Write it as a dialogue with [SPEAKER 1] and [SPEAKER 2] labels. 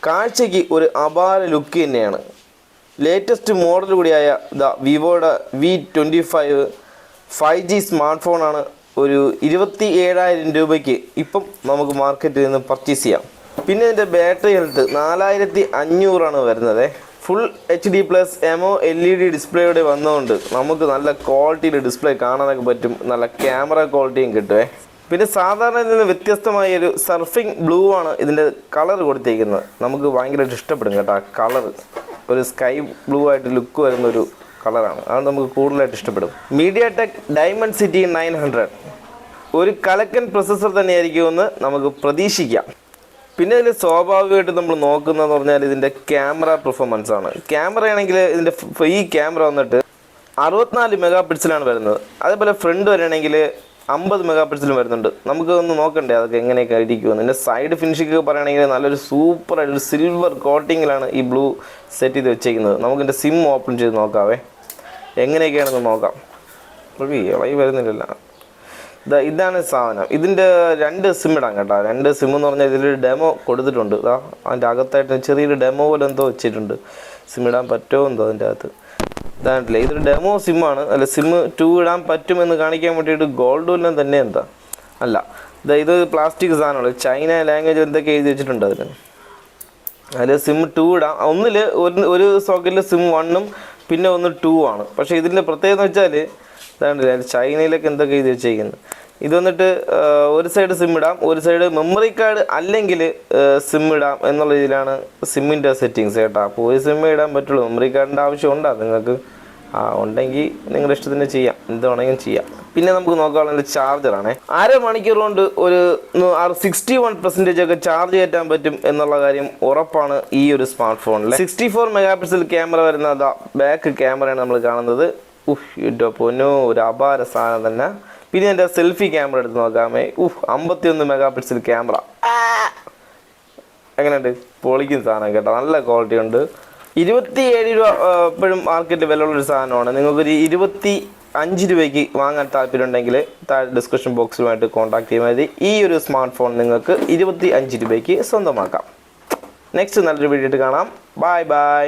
[SPEAKER 1] കാഴ്ചയ്ക്ക് ഒരു അപാര ലുക്ക് തന്നെയാണ്. ലേറ്റസ്റ്റ് മോഡൽ കൂടിയായ വിവോയുടെ V25 5G സ്മാർട്ട് ഫോണാണ്. ഒരു 27,000 രൂപയ്ക്ക് ഇപ്പം നമുക്ക് മാർക്കറ്റിൽ നിന്ന് പർച്ചേസ് ചെയ്യാം. പിന്നെ ഇതിൻ്റെ ബാറ്ററി ഹെൽത്ത് 4500 വരുന്നത്. ഫുൾ HD+ എമോ LED ഡിസ്പ്ലേയോടെ വന്നതുകൊണ്ട് നമുക്ക് നല്ല ക്വാളിറ്റിയിൽ ഡിസ്പ്ലേ കാണാനൊക്കെ പറ്റും. നല്ല ക്യാമറ ക്വാളിറ്റിയും കിട്ടുമേ. പിന്നെ സാധാരണ നിന്ന് വ്യത്യസ്തമായ ഒരു സർഫിംഗ് ബ്ലൂ ആണ് ഇതിൻ്റെ കളർ കൊടുത്തിരിക്കുന്നത്. നമുക്ക് ഭയങ്കരമായിട്ട് ഇഷ്ടപ്പെടും കേട്ടോ. ആ കളർ ഒരു സ്കൈ ബ്ലൂ ആയിട്ട് ലുക്ക് വരുന്നൊരു കളറാണ്. അത് നമുക്ക് കൂടുതലായിട്ട് ഇഷ്ടപ്പെടും. MediaTek Dimensity 900 ഒരു കലക്കൻ പ്രൊസസ്സർ തന്നെയായിരിക്കുമെന്ന് നമുക്ക് പ്രതീക്ഷിക്കാം. പിന്നെ ഇതിൽ സ്വാഭാവികമായിട്ട് നമ്മൾ നോക്കുന്നതെന്ന് പറഞ്ഞാൽ ഇതിൻ്റെ ക്യാമറ പെർഫോമൻസ് ആണ്. ക്യാമറ ആണെങ്കിൽ ഇതിൻ്റെ ഈ ക്യാമറ വന്നിട്ട് 64 മെഗാ പിക്സലാണ് വരുന്നത്. അതേപോലെ ഫ്രണ്ട് വരികയാണെങ്കിൽ 50 മെഗാ പിക്സലും വരുന്നുണ്ട്. നമുക്ക് ഒന്ന് നോക്കണ്ടേ അതൊക്കെ എങ്ങനെയൊക്കെ ഇരിക്കുമെന്ന്. ഇതിൻ്റെ സൈഡ് ഫിനിഷിംഗ് ഒക്കെ പറയുകയാണെങ്കിൽ നല്ലൊരു സൂപ്പറായിട്ടൊരു സിൽവർ കോട്ടിങ്ങിലാണ് ഈ ബ്ലൂ സെറ്റ് ചെയ്ത് വെച്ചേക്കുന്നത്. നമുക്കിൻ്റെ സിം ഓപ്പൺ ചെയ്ത് നോക്കാവേ എങ്ങനെയൊക്കെയാണെന്ന് നോക്കാം. ഇളകി വരുന്നില്ലല്ലോ. ഇതാണ് സാധനം. ഇതിൻ്റെ 2 സിം ഇടാം കേട്ടോ. 2 സിം എന്ന് പറഞ്ഞാൽ ഇതിലൊരു ഡെമോ കൊടുത്തിട്ടുണ്ട്. അതിൻ്റെ അകത്തായിട്ട് ചെറിയൊരു ഡെമോ പോലെ എന്തോ വെച്ചിട്ടുണ്ട്. സിം ഇടാൻ പറ്റുമോ എന്തോ അതിൻ്റെ അകത്ത്. ഇതായിട്ടില്ല, ഇതൊരു ഡെമോ സിമ്മാണ്. അല്ല, സിം 2 ഇടാൻ പറ്റുമെന്ന് കാണിക്കാൻ വേണ്ടിയിട്ട് ഗോൾഡ് വല്ലതും തന്നെ എന്താ അല്ല. ഇത് പ്ലാസ്റ്റിക് സാധനമാണ്. ചൈന ലാംഗ്വേജ് എന്തൊക്കെ എഴുതി വെച്ചിട്ടുണ്ട് അതിൽ സിം 2 ഇടാം. ഒന്നിൽ ഒരു സോക്കറ്റിൽ സിം 1ഉം പിന്നെ ഒന്ന് 2 ആണ്. പക്ഷേ ഇതിൻ്റെ പ്രത്യേകത എന്ന് വെച്ചാൽ ഇതാണ്ടില്ല, ചൈനയിലൊക്കെ എന്തൊക്കെ എഴുതി വെച്ചേക്കുന്നത്. ഇത് വന്നിട്ട് ഒരു സൈഡ് സിം ഇടാം, ഒരു സൈഡ് മെമ്മറി കാർഡ് അല്ലെങ്കിൽ സിം ഇടാം എന്നുള്ള രീതിയിലാണ് സിമ്മിൻ്റെ സെറ്റിങ്സ് കേട്ടോ. അപ്പോൾ ഒരു സിമ്മേ ഇടാൻ പറ്റുള്ളൂ. മെമ്മറി കാർഡിൻ്റെ ആവശ്യമുണ്ടോ നിങ്ങൾക്ക്? ഉണ്ടെങ്കിൽ നിങ്ങളുടെ ഇഷ്ടത്തിന് ചെയ്യാം, എന്ത് വേണമെങ്കിലും ചെയ്യാം. പിന്നെ നമുക്ക് നോക്കാനുള്ള ചാർജറാണ്. 1/2 മണിക്കൂർ കൊണ്ട് ഒരു 61% ഒക്കെ ചാർജ് കയറ്റാൻ പറ്റും എന്നുള്ള കാര്യം ഉറപ്പാണ് ഈ ഒരു സ്മാർട്ട് ഫോണിൽ. 64 മെഗാ പിക്സൽ ക്യാമറ വരുന്ന ബാക്ക് ക്യാമറയാണ് നമ്മൾ കാണുന്നത്. ഇട്ടോ പൊന്നോ, ഒരു അപാര സാധനം തന്നെ. പിന്നെ എൻ്റെ സെൽഫി ക്യാമറ എടുത്ത് നോക്കാമേ. 51 മെഗാ പിക്സൽ ക്യാമറ എങ്ങനെയുണ്ട്? പൊളിക്കും സാധനം കേട്ടോ. നല്ല ക്വാളിറ്റി ഉണ്ട്. 27 രൂപ എപ്പോഴും മാർക്കറ്റ് വിലയുള്ളൊരു സാധനമാണ്. നിങ്ങൾക്കൊരു 25 രൂപയ്ക്ക് വാങ്ങാൻ താല്പര്യമുണ്ടെങ്കിൽ താഴെ ഡിസ്ക്രിപ്ഷൻ ബോക്സിലുമായിട്ട് കോൺടാക്ട് ചെയ്യാൻ മതി. ഈ ഒരു സ്മാർട്ട് ഫോൺ നിങ്ങൾക്ക് 25 രൂപയ്ക്ക് സ്വന്തമാക്കാം. നെക്സ്റ്റ് നല്ലൊരു വീഡിയോ ആയിട്ട് കാണാം. Bye bye.